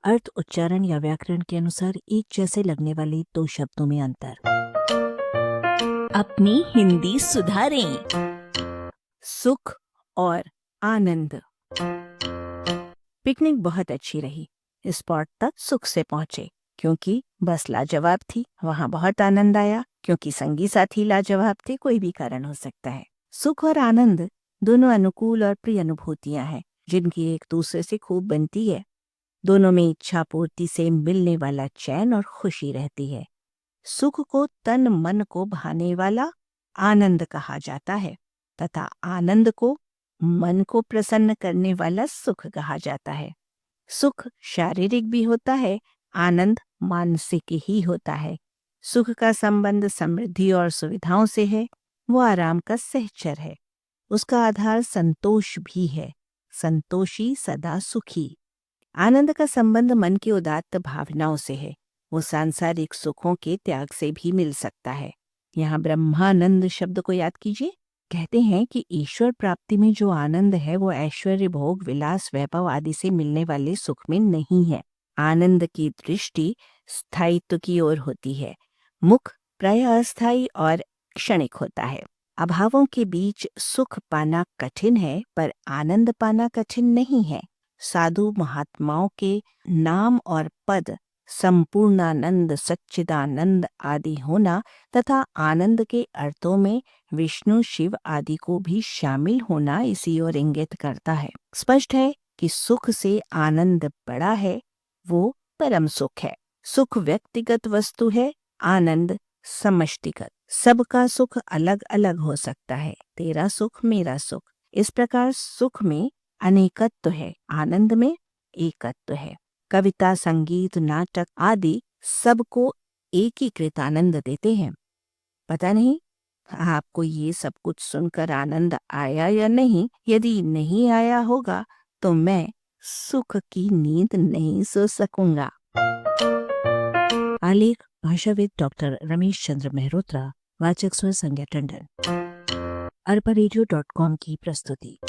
अर्थ, उच्चारण या व्याकरण के अनुसार एक जैसे लगने वाले दो शब्दों में अंतर। अपनी हिंदी सुधारें। सुख और आनंद। पिकनिक बहुत अच्छी रही। स्पॉट तक सुख से पहुंचे क्योंकि बस लाजवाब थी। वहां बहुत आनंद आया क्योंकि संगी साथी लाजवाब थे। कोई भी कारण हो सकता है। सुख और आनंद दोनों अनुकूल और प्रिय अनुभूतियां हैं जिनकी एक दूसरे से खूब बनती है। दोनों में इच्छा पूर्ति से मिलने वाला चैन और खुशी रहती है। सुख को तन मन को भाने वाला आनंद कहा जाता है तथा आनंद को मन को प्रसन्न करने वाला सुख कहा जाता है। सुख शारीरिक भी होता है, आनंद मानसिक ही होता है। सुख का संबंध समृद्धि और सुविधाओं से है। वो आराम का सहचर है। उसका आधार संतोष भी है। संतोषी सदा सुखी। आनंद का संबंध मन की उदात्त भावनाओं से है। वो सांसारिक सुखों के त्याग से भी मिल सकता है। यहाँ ब्रह्मानंद शब्द को याद कीजिए। कहते हैं कि ईश्वर प्राप्ति में जो आनंद है वो ऐश्वर्य, भोग, विलास, वैभव आदि से मिलने वाले सुख में नहीं है। आनंद की दृष्टि स्थायित्व की ओर होती है। मुख प्रायः अस्थायी और क्षणिक होता है। अभावों के बीच सुख पाना कठिन है पर आनंद पाना कठिन नहीं है। साधु महात्माओं के नाम और पद संपूर्णानंद, सच्चिदानंद आदि होना तथा आनंद के अर्थों में विष्णु, शिव आदि को भी शामिल होना इसी ओर इंगित करता है। स्पष्ट है कि सुख से आनंद बड़ा है, वो परम सुख है। सुख व्यक्तिगत वस्तु है, आनंद समष्टिगत। सबका सुख अलग अलग हो सकता है। तेरा सुख मेरा सुख। इस प्रकार सुख में अनेकत्व है, आनंद में एकत्व है। कविता, संगीत, नाटक आदि सबको एकीकृत आनंद देते हैं। पता नहीं आपको ये सब कुछ सुनकर आनंद आया या नहीं। यदि नहीं आया होगा तो मैं सुख की नींद नहीं सो सकूंगा। आलेख भाषाविद डॉक्टर रमेश चंद्र मेहरोत्रा। वाचक स्वर संज्ञा टंडन। arparedio.com की प्रस्तुति।